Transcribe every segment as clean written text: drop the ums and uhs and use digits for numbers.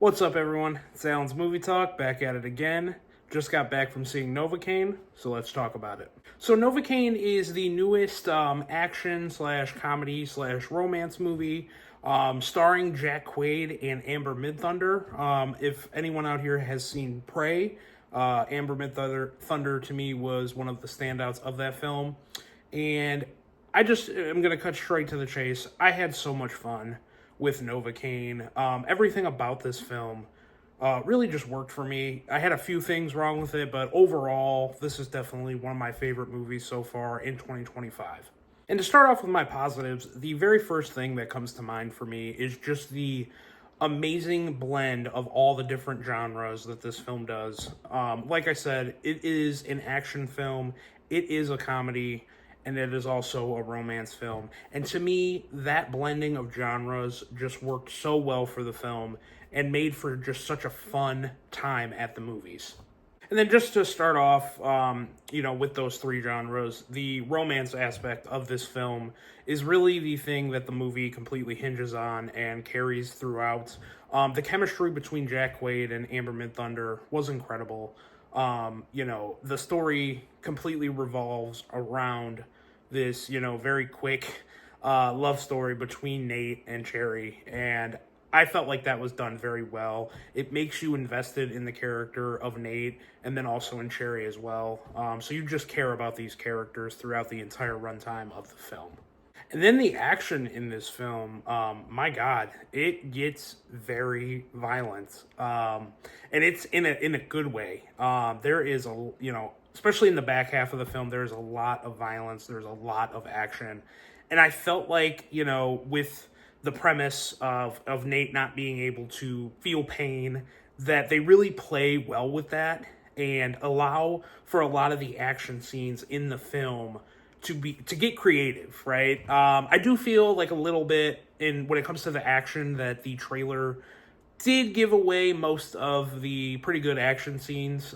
What's up, everyone? It's Alan's Movie Talk, back at it again. Just got back from seeing Novocaine, so let's talk about it. So, Novocaine is the newest action slash comedy slash romance movie starring Jack Quaid and Amber Midthunder. If anyone out here has seen Prey, Amber Midthunder to me was one of the standouts of that film. And I just am going to cut straight to the chase. I had so much fun with Novocaine. Everything about this film really just worked for me. I had a few things wrong with it, but overall, this is definitely one of my favorite movies so far in 2025. And to start off with my positives, the very first thing that comes to mind for me is just the amazing blend of all the different genres that this film does. Like I said, it is an action film, it is a comedy, and it is also a romance film. And to me, that blending of genres just worked so well for the film and made for just such a fun time at the movies. And then just to start off, with those three genres, the romance aspect of this film is really the thing that the movie completely hinges on and carries throughout. The chemistry between Jack Quaid and Amber Midthunder was incredible. The story completely revolves around this, very quick love story between Nate and Cherry, and I felt like that was done very well. It makes you invested in the character of Nate and then also in Cherry as well. So you just care about these characters throughout the entire runtime of the film. And then the action in this film, my God, it gets very violent, and it's in a good way. There is especially in the back half of the film, there's a lot of violence. There's a lot of action, and I felt like with the premise of Nate not being able to feel pain, that they really play well with that and allow for a lot of the action scenes in the film to get creative, right? I do feel like a little bit when it comes to the action that the trailer did give away most of the pretty good action scenes,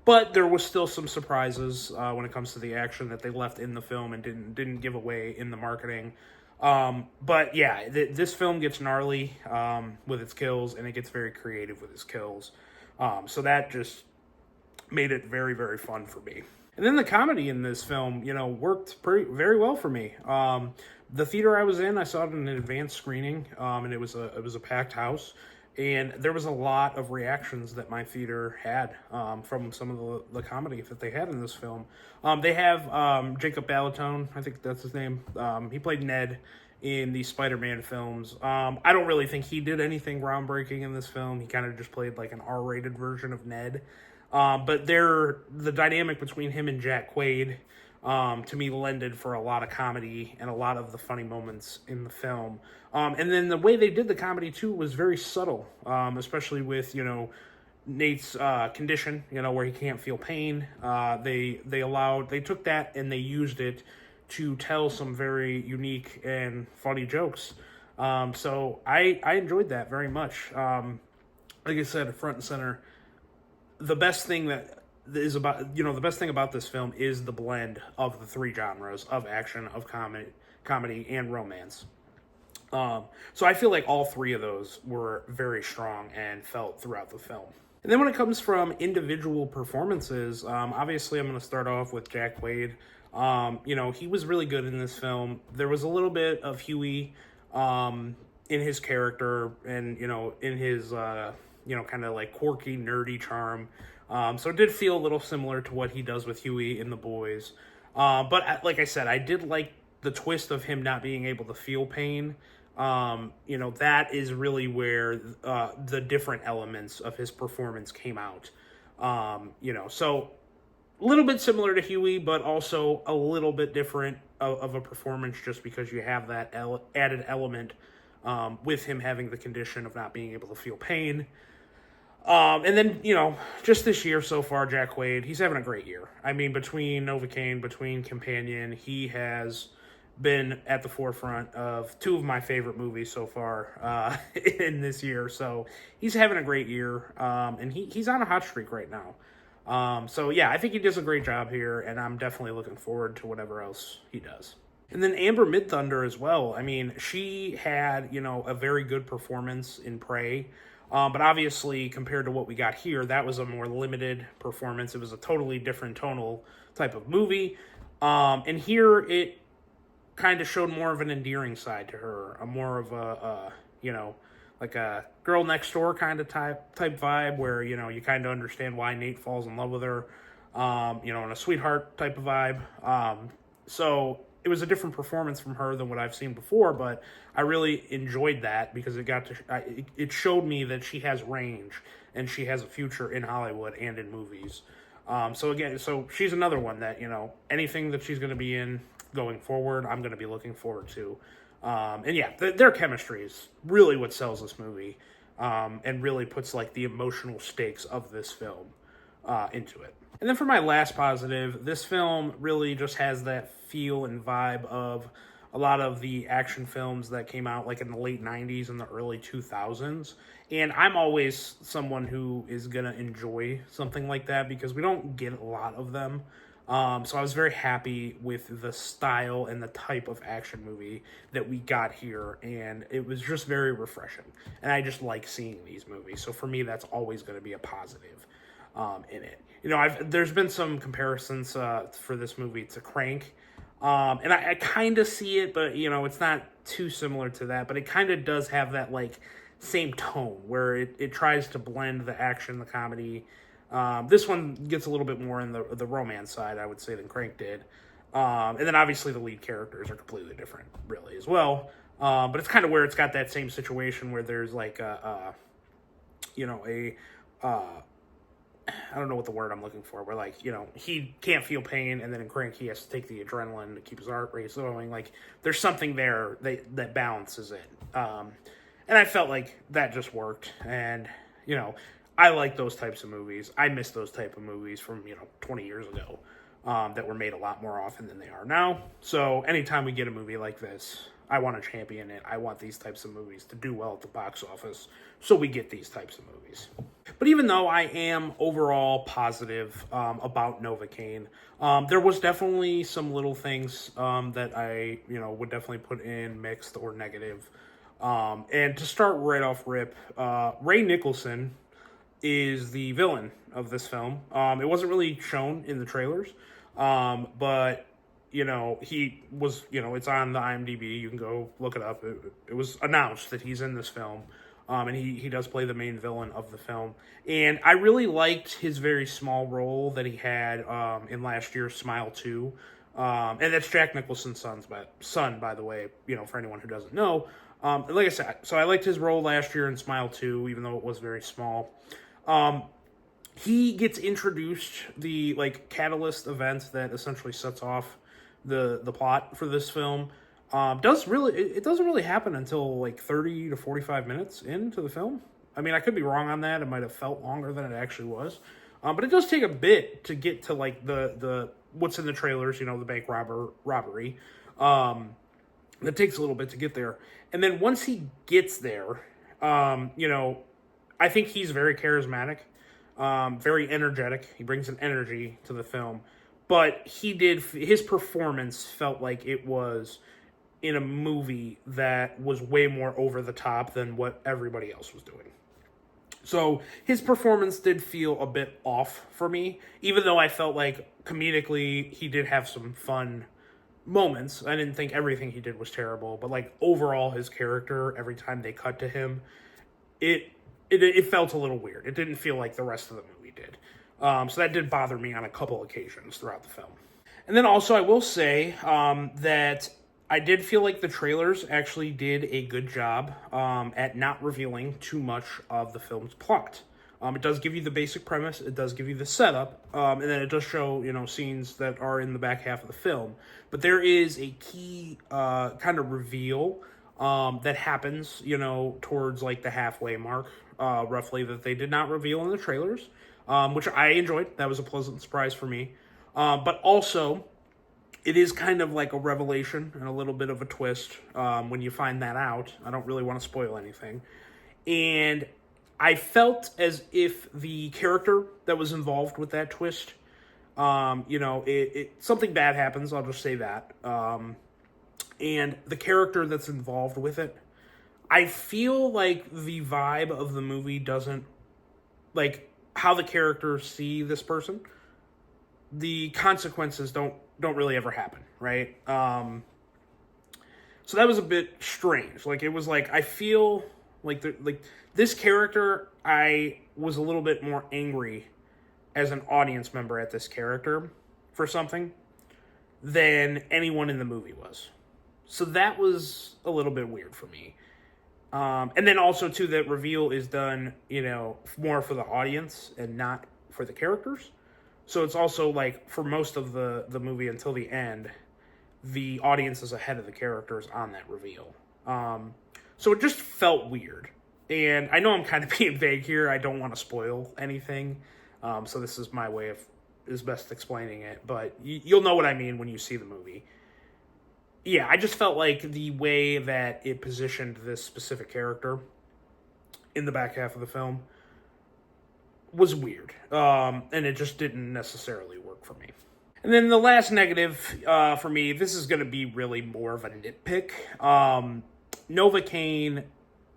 but there was still some surprises when it comes to the action that they left in the film and didn't give away in the marketing. But yeah, this film gets gnarly with its kills, and it gets very creative with its kills. So that just made it very, very fun for me. And then the comedy in this film, worked very well for me. The theater I was in, I saw it in an advanced screening, and it was a packed house, and there was a lot of reactions that my theater had from some of the comedy that they had in this film. They have Jacob Balatone, I think that's his name. He played Ned in the Spider-Man films. I don't really think he did anything groundbreaking in this film. He kind of just played like an R-rated version of Ned. But the dynamic between him and Jack Quaid, to me, lended for a lot of comedy and a lot of the funny moments in the film. And then the way they did the comedy, too, was very subtle, especially with, Nate's condition, where he can't feel pain. They took that and they used it to tell some very unique and funny jokes. So I enjoyed that very much. Like I said, front and center. The best thing the best thing about this film is the blend of the three genres of action, of comedy, and romance. So I feel like all three of those were very strong and felt throughout the film. And then when it comes from individual performances, obviously I'm going to start off with Jack Quaid. He was really good in this film. There was a little bit of Huey in his character and, in his kind of like quirky, nerdy charm. So it did feel a little similar to what he does with Huey in The Boys. But like I said, I did like the twist of him not being able to feel pain. That is really where the different elements of his performance came out. So a little bit similar to Huey, but also a little bit different of a performance just because you have that added element with him having the condition of not being able to feel pain. And then, just this year so far, Jack Quaid, he's having a great year. I mean, between Novocaine, between Companion, he has been at the forefront of two of my favorite movies so far in this year. So he's having a great year, and he's on a hot streak right now. So yeah, I think he does a great job here, and I'm definitely looking forward to whatever else he does. And then Amber Midthunder as well. I mean, she had, a very good performance in Prey. But obviously, compared to what we got here, that was a more limited performance. It was a totally different tonal type of movie. And here it kind of showed more of an endearing side to her, a more of like a girl next door kind of type vibe, where you kind of understand why Nate falls in love with her, and a sweetheart type of vibe. So it was a different performance from her than what I've seen before, but I really enjoyed that because it showed me that she has range and she has a future in Hollywood and in movies. So she's another one that anything that she's going to be in going forward, I'm going to be looking forward to. And yeah, their chemistry is really what sells this movie, and really puts like the emotional stakes of this film into it. And then for my last positive, this film really just has that feel and vibe of a lot of the action films that came out like in the late 90s and the early 2000s. And I'm always someone who is going to enjoy something like that because we don't get a lot of them. So I was very happy with the style and the type of action movie that we got here, and it was just very refreshing. And I just like seeing these movies. So for me, that's always going to be a positive in it. There's been some comparisons for this movie to Crank, and I kind of see it, but it's not too similar to that. But it kind of does have that like same tone where it tries to blend the action, the comedy. This one gets a little bit more in the romance side, I would say, than Crank did. And then obviously the lead characters are completely different, really, as well. But it's kind of where it's got that same situation where there's like I don't know what the word I'm looking for, where like, he can't feel pain, and then in Crank he has to take the adrenaline to keep his heart rate going. Like, there's something there that balances it. And I felt like that just worked. And, I like those types of movies. I miss those type of movies from, 20 years ago that were made a lot more often than they are now. So anytime we get a movie like this, I want to champion it. I want these types of movies to do well at the box office, so we get these types of movies. But even though I am overall positive about Novocaine, there was definitely some little things that I, would definitely put in mixed or negative. And to start right off rip, Ray Nicholson is the villain of this film. It wasn't really shown in the trailers, but he was, it's on the IMDb. You can go look it up. It was announced that he's in this film, and he does play the main villain of the film. And I really liked his very small role that he had in last year's Smile 2. And that's Jack Nicholson's son, by the way, for anyone who doesn't know. Like I said, so I liked his role last year in Smile 2, even though it was very small. He gets introduced, the like catalyst event that essentially sets off the plot for this film. It doesn't really happen until like 30 to 45 minutes into the film. I mean, I could be wrong on that. It might have felt longer than it actually was. But it does take a bit to get to like the what's in the trailers, the bank robbery. It takes a little bit to get there. And then once he gets there, I think he's very charismatic, very energetic. He brings an energy to the film. But his performance felt like it was in a movie that was way more over the top than what everybody else was doing. So his performance did feel a bit off for me, even though I felt like comedically he did have some fun moments. I didn't think everything he did was terrible, but like overall his character, every time they cut to him, it felt a little weird. It didn't feel like the rest of the movie did. So that did bother me on a couple occasions throughout the film. And then also I will say that I did feel like the trailers actually did a good job at not revealing too much of the film's plot. It does give you the basic premise, it does give you the setup, and then it does show, scenes that are in the back half of the film. But there is a key kind of reveal that happens, towards like the halfway mark, roughly, that they did not reveal in the trailers, which I enjoyed. That was a pleasant surprise for me. But also, it is kind of like a revelation and a little bit of a twist when you find that out. I don't really want to spoil anything. And I felt as if the character that was involved with that twist, something bad happens, I'll just say that. And the character that's involved with it, I feel like the vibe of the movie doesn't, like, how the characters see this person, the consequences don't really ever happen, right? So that was a bit strange. Like, it was like, I feel like this character, I was a little bit more angry as an audience member at this character for something than anyone in the movie was. So that was a little bit weird for me. And then also too, that reveal is done, more for the audience and not for the characters. So it's also like, for most of the movie until the end, the audience is ahead of the characters on that reveal. So it just felt weird. And I know I'm kind of being vague here. I don't want to spoil anything. So this is my way of is best explaining it. But you'll know what I mean when you see the movie. Yeah, I just felt like the way that it positioned this specific character in the back half of the film was weird. And it just didn't necessarily work for me. And then the last negative for me, this is going to be really more of a nitpick. Novocaine,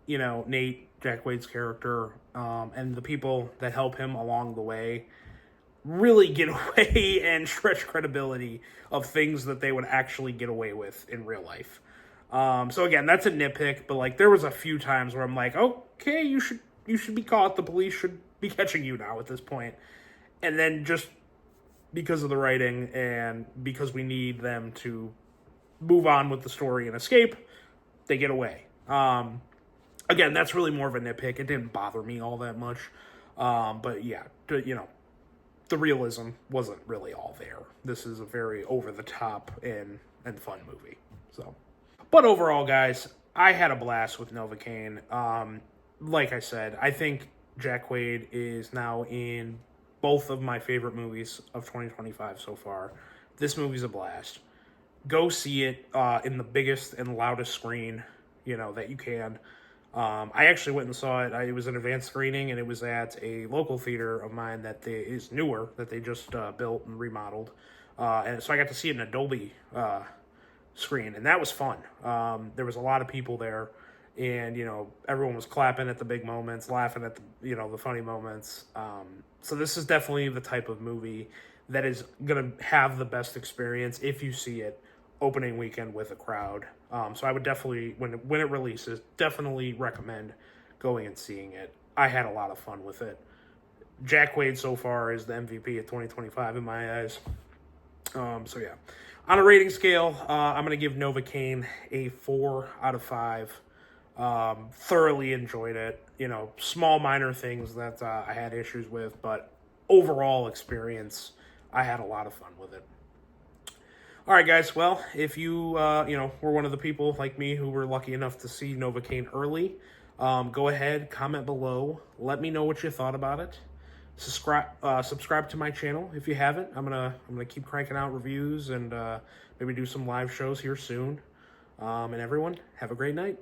Nate, Jack Wade's character, and the people that help him along the way really get away and stretch credibility of things that they would actually get away with in real life. So again, that's a nitpick, but like there was a few times where I'm like, okay, you should be caught. The police should be catching you now at this point. And then just because of the writing and because we need them to move on with the story and escape, they get away. Again, that's really more of a nitpick. It didn't bother me all that much. But yeah, the realism wasn't really all there. This is a very over-the-top and fun movie. So, but overall, guys, I had a blast with Novocaine. Like I said, I think Jack Wade is now in both of my favorite movies of 2025 so far. This movie's a blast. Go see it in the biggest and loudest screen, that you can. I actually went and saw it. It was an advanced screening, and it was at a local theater of mine that is newer, that they just built and remodeled. And so I got to see it in a Dolby screen, and that was fun. There was a lot of people there, and, everyone was clapping at the big moments, laughing at the funny moments. So this is definitely the type of movie that is going to have the best experience if you see it opening weekend with a crowd. So I would definitely, when it releases, definitely recommend going and seeing it. I had a lot of fun with it. Jack Wade so far is the MVP of 2025 in my eyes. So yeah, on a rating scale, I'm going to give Novocaine a 4 out of 5. Thoroughly enjoyed it. Small minor things that I had issues with, but overall experience, I had a lot of fun with it. All right, guys. Well, if you, were one of the people like me who were lucky enough to see Novocaine early, go ahead, comment below. Let me know what you thought about it. Subscribe to my channel if you haven't. I'm gonna keep cranking out reviews and maybe do some live shows here soon. And everyone, have a great night.